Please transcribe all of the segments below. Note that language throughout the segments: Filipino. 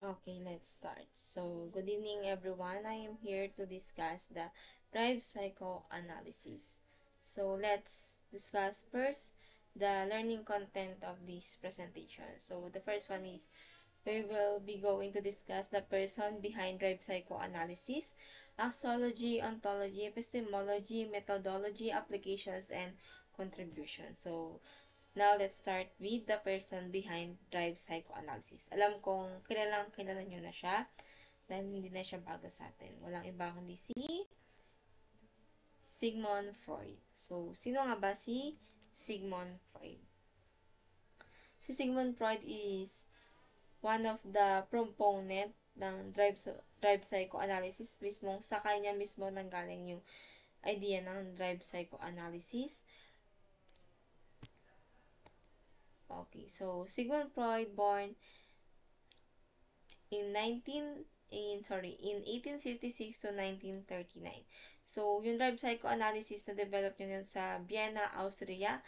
Okay, let's start. So, good evening everyone. I am here to discuss the drive psychoanalysis. So, let's discuss first the learning content of this presentation. So, the first one is we will be going to discuss the person behind drive psychoanalysis, axiology, ontology, epistemology, methodology, applications, and contributions. So, now, let's start with the person behind drive psychoanalysis. Alam kong kilala nyo na siya dahil hindi na siya bago sa atin. Walang iba kundi si Sigmund Freud. So, sino nga ba si Sigmund Freud? Si Sigmund Freud is one of the proponent ng drive psychoanalysis mismo. Sa kanya mismo nanggaling yung idea ng drive psychoanalysis. Okay, so Sigmund Freud born in 1856 to 1939. So, yung drive psychoanalysis na develop niya yun sa Vienna, Austria,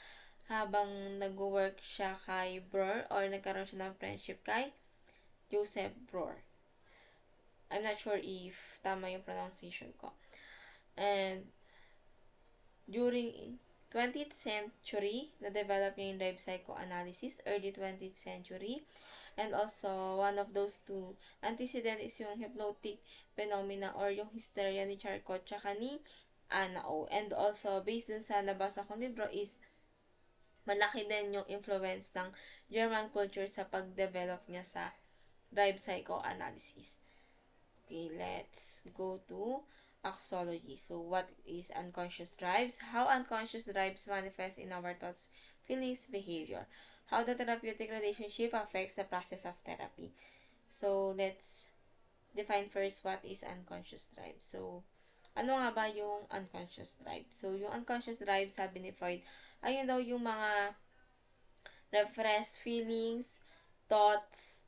habang nag-work siya kay Breuer or nagkaroon siya ng friendship kay Joseph Breuer. I'm not sure if tama yung pronunciation ko. And during 20th century, na-develop niya yung drive psychoanalysis, early 20th century. And also, one of those two antecedent is yung hypnotic phenomena or yung hysteria ni Charcot tsaka ni Anna O. And also, based dun sa nabasa kong libro is malaki din yung influence ng German culture sa pag-develop niya sa drive psychoanalysis. Okay, let's go to axiology. So, what is unconscious drives? How unconscious drives manifest in our thoughts, feelings, behavior. How the therapeutic relationship affects the process of therapy. So, let's define first what is unconscious drive. So, ano nga ba yung unconscious drive? So, yung unconscious drive, sabi ni Freud, ayun daw yung mga repressed feelings, thoughts,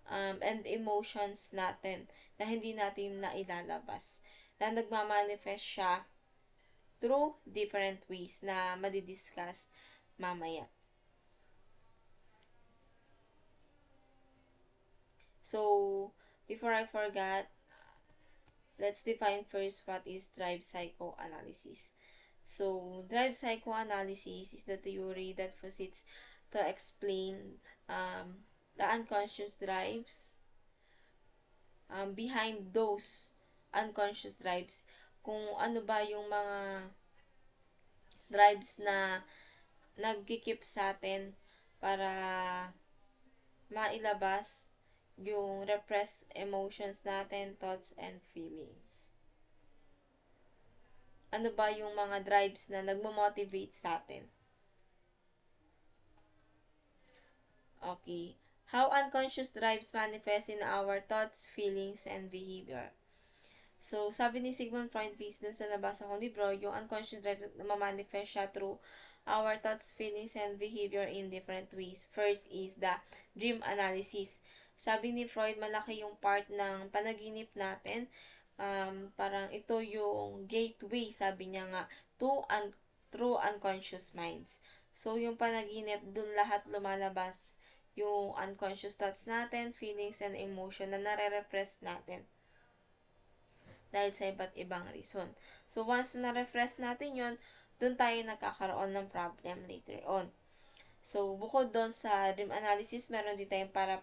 and emotions natin na hindi natin nailalabas. Na nagmamanifest siya through different ways na madidiscuss mamaya. So, before I forget, let's define first what is drive psychoanalysis. So, drive psychoanalysis is the theory that proceeds to explain the unconscious drives behind those unconscious drives. Kung ano ba yung mga drives na nagkikip sa atin para mailabas yung repressed emotions natin, thoughts, and feelings. Ano ba yung mga drives na nagmo-motivate sa atin? Okay. How unconscious drives manifest in our thoughts, feelings, and behavior. So, sabi ni Sigmund Freud based dun sa nabasa kong libro, yung unconscious drive na mamanifest siya through our thoughts, feelings, and behavior in different ways. First is the dream analysis. Sabi ni Freud, malaki yung part ng panaginip natin. Parang ito yung gateway, sabi niya nga, through unconscious minds. So, yung panaginip, dun lahat lumalabas yung unconscious thoughts natin, feelings, and emotion na nare-repress natin dahil sa iba't ibang reason. So, once na-refresh natin yon, dun tayo nagkakaroon ng problem later on. So, bukod doon sa dream analysis, meron din tayong para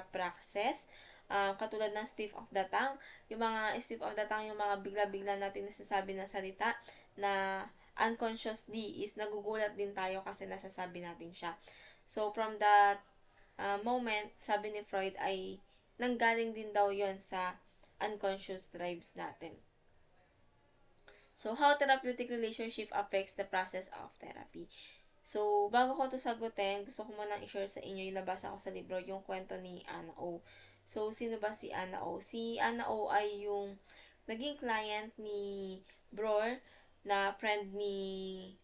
praxis. Katulad ng stiff of the tongue. Yung mga stiff of the tongue, yung mga bigla-bigla natin nasasabi na salita na unconsciously is nagugulat din tayo kasi nasasabi natin siya. So, from that moment, sabi ni Freud ay nanggaling din daw yon sa unconscious drives natin. So, how therapeutic relationship affects the process of therapy? So, bago ko ito sagutin, gusto ko munang i-share sa inyo yung nabasa ko sa libro, yung kwento ni Anna O. So, sino ba si Anna O? Si Anna O ay yung naging client ni Breuer na friend ni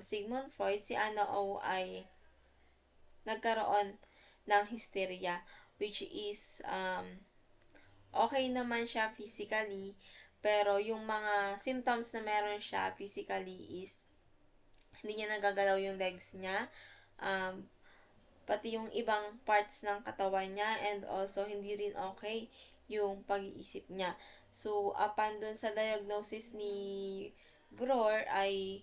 Sigmund Freud. Si Anna O ay nagkaroon ng hysteria, which is okay naman siya physically, pero yung mga symptoms na meron siya physically is hindi niya nagagalaw yung legs niya. pati yung ibang parts ng katawan niya, and also hindi rin okay yung pag-iisip niya. So, upon dun sa diagnosis ni Bror ay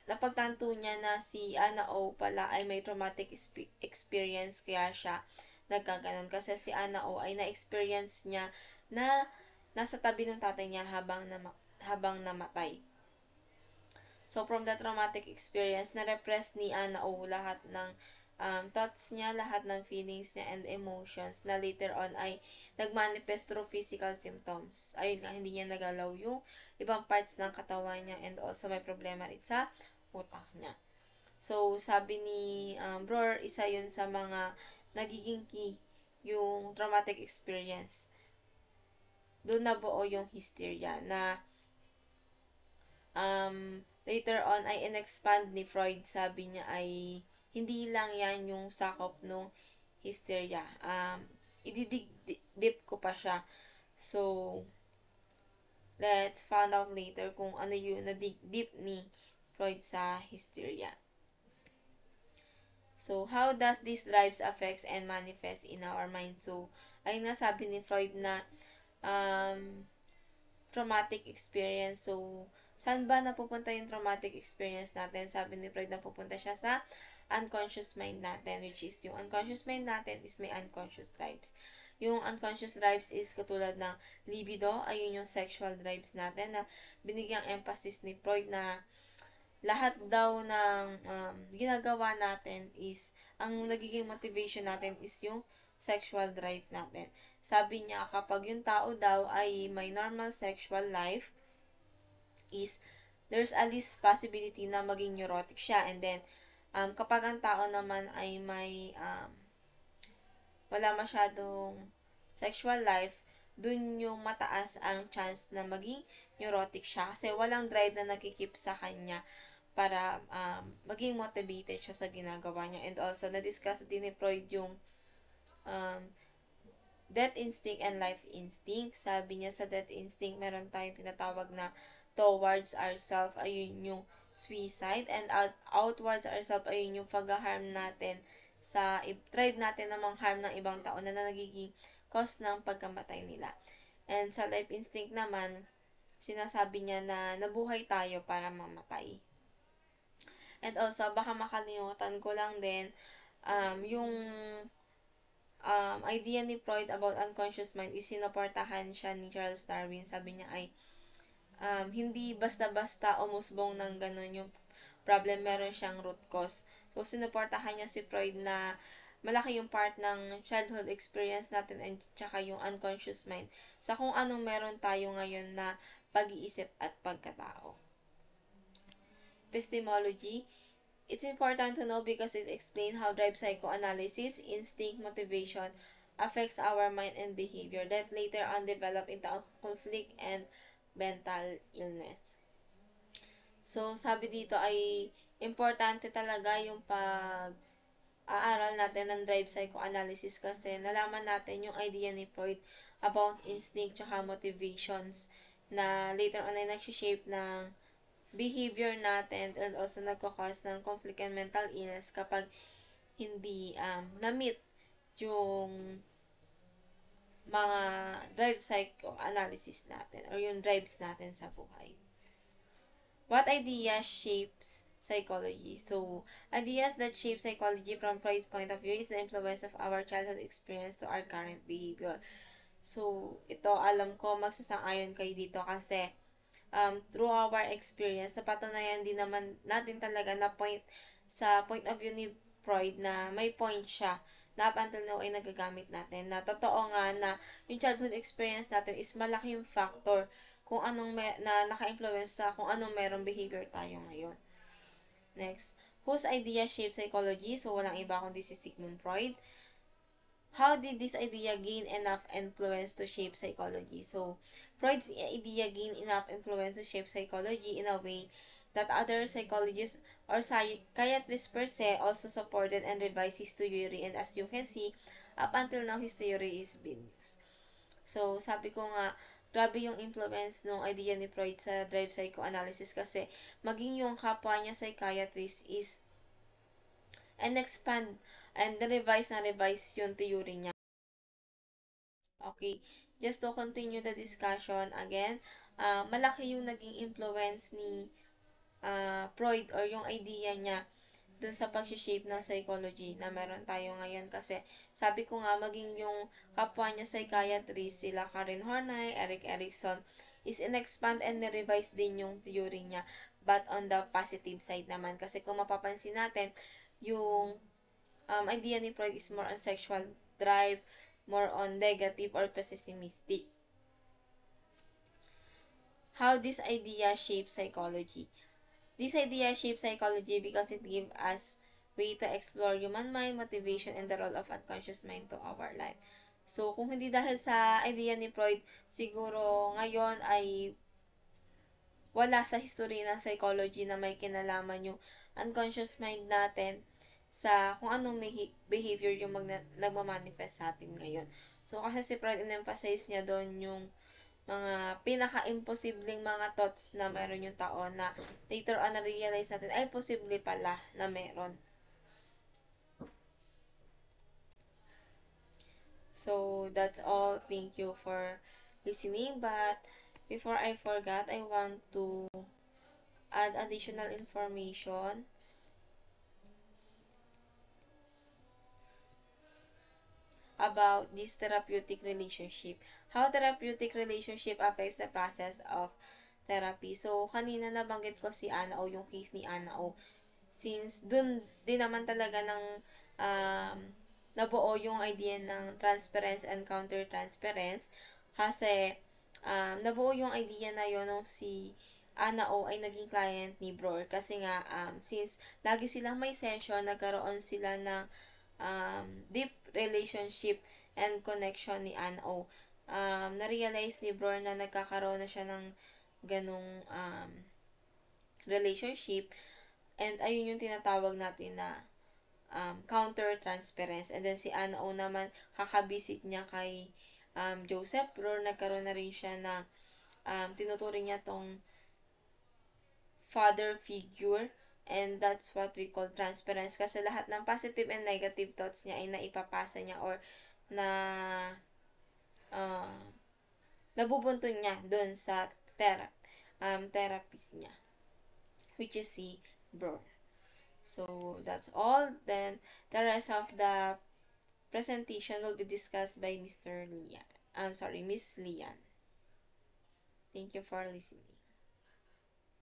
napagtanto niya na si Ana O pala ay may traumatic experience kaya siya nagkaganon. Kasi si Ana O ay na-experience niya na nasa tabi ng tatay niya habang namatay. So, from the traumatic experience, na-repress ni Ana O lahat ng thoughts niya, lahat ng feelings niya and emotions na later on ay nagmanifest through physical symptoms. Ayun nga, hindi niya nagalaw yung ibang parts ng katawan niya, and also may problema rin sa utak niya. So, sabi ni Bror, isa yun sa mga nagiging key yung traumatic experience. Doon nabuo yung hysteria na later on ay in-expand ni Freud. Sabi niya ay hindi lang yan yung sakop ng hysteria. Ididig deep ko pa siya. So, let's find out later kung ano yung na-dig deep ni Freud sa hysteria. So, how does these drives affects and manifest in our mind? So, ay nasabi ni Freud na traumatic experience. So, saan ba napupunta yung traumatic experience natin? Sabi ni Freud, napupunta siya sa unconscious mind natin, which is yung unconscious mind natin is may unconscious drives. Yung unconscious drives is katulad ng libido, ayun yung sexual drives natin na binigyang emphasis ni Freud na lahat daw ng ginagawa natin is, ang nagiging motivation natin is yung sexual drive natin. Sabi niya, kapag yung tao daw ay may normal sexual life, is there's a least possibility na maging neurotic siya. And then, kapag ang tao naman ay may wala masyadong sexual life, dun yung mataas ang chance na maging neurotic siya. Kasi walang drive na nakikip sa kanya para maging motivated siya sa ginagawa niya. And also, na-discuss din ni Freud yung death instinct and life instinct. Sabi niya sa death instinct, meron tayong tinatawag na towards ourself, ayun yung suicide, and outwards ourself, ayun yung pag-harm natin sa drive natin na mang-harm ng ibang tao na nagiging cause ng pagkamatay nila. And sa life instinct naman, sinasabi niya na nabuhay tayo para mamatay. And also, baka makalimutan ko lang din, yung idea ni Freud about unconscious mind is sinuportahan siya ni Charles Darwin. Sabi niya ay hindi basta-basta umusbong ng ganun yung problem, meron siyang root cause. So, sinuportahan niya si Freud na malaki yung part ng childhood experience natin and tsaka yung unconscious mind sa kung anong meron tayo ngayon na pag-iisip at pagkatao. Epistemology. It's important to know because it explains how drive psychoanalysis, instinct, motivation affects our mind and behavior that later on develop into conflict and mental illness. So, sabi dito ay importante talaga yung pag-aaral natin ng drive psychoanalysis kasi nalaman natin yung idea ni Freud about instinct tsaka motivations na later on ay nag-shape ng behavior natin and also nagkakause ng conflict and mental illness kapag hindi na-meet yung mga drive psychoanalysis natin or yung drives natin sa buhay. What idea shapes psychology? So, ideas that shape psychology from Freud's point of view is the influence of our childhood experience to our current behavior. So, ito alam ko magsasang-ayon kayo dito kasi through our experience, napatunayan din naman natin talaga na sa point of view ni Freud na may point siya na up until now ay nagagamit natin. Na totoo nga na yung childhood experience natin is malaki yung factor kung anong na naka-influence sa kung anong merong behavior tayo ngayon. Next, whose idea shaped psychology? So, walang iba kundi si Sigmund Freud. How did this idea gain enough influence to shape psychology? So, Freud's idea gained enough influence to shape psychology in a way that other psychologists or psychiatrists per se also supported and revised his theory, and as you can see, up until now, his theory is being used. So, sabi ko nga, grabe yung influence ng idea ni Freud sa drive psychoanalysis kasi maging yung kapwa niya psychiatrist is and expand and revise yung theory niya. Okay, just to continue the discussion again, malaki yung naging influence ni Freud or yung idea niya dun sa pag-shape ng psychology na meron tayo ngayon kasi sabi ko nga maging yung kapwa niya psychiatrist sila Karen Horney, Eric Erikson is in-expand and revise din yung theory niya but on the positive side naman kasi kung mapapansin natin yung idea ni Freud is more on sexual drive, more on negative or pessimistic. How this idea shapes psychology. This idea shapes psychology because it gives us way to explore human mind, motivation, and the role of unconscious mind to our life. So, kung hindi dahil sa idea ni Freud, siguro ngayon ay wala sa history ng psychology na may kinalaman yung unconscious mind natin sa kung anong may behavior yung nagmamanifest sa atin ngayon. So, kasi si Freud in-emphasize niya doon yung mga pinaka-imposibleng mga thoughts na meron yung tao na later on na-realize natin ay posible pala na meron. So, that's all. Thank you for listening. But, before I forgot, I want to add additional information about this therapeutic relationship. How therapeutic relationship affects the process of therapy. So, kanina nabanggit ko si Ana O, yung case ni Ana O. Since dun din naman talaga ng nabuo yung idea ng transference and counter-transference kasi nabuo yung idea na yun nung si Ana O ay naging client ni Bror kasi nga since lagi silang may session, nagkaroon sila ng deep relationship and connection ni Ana O. Na-realize ni Bror na nagkakaroon na siya ng ganong relationship. And ayun yung tinatawag natin na counter-transference. And then si Ana O naman, kakabisit niya kay Joseph Bror, nagkaroon na rin siya na tinuturing niya tong father figure. And that's what we call transference. Kasi lahat ng positive and negative thoughts niya ay naipapasa niya or na nabubuntun niya dun sa therapist niya, which is si Bror. So, that's all. Then, the rest of the presentation will be discussed by Mr. Lian. Miss Lian. Thank you for listening.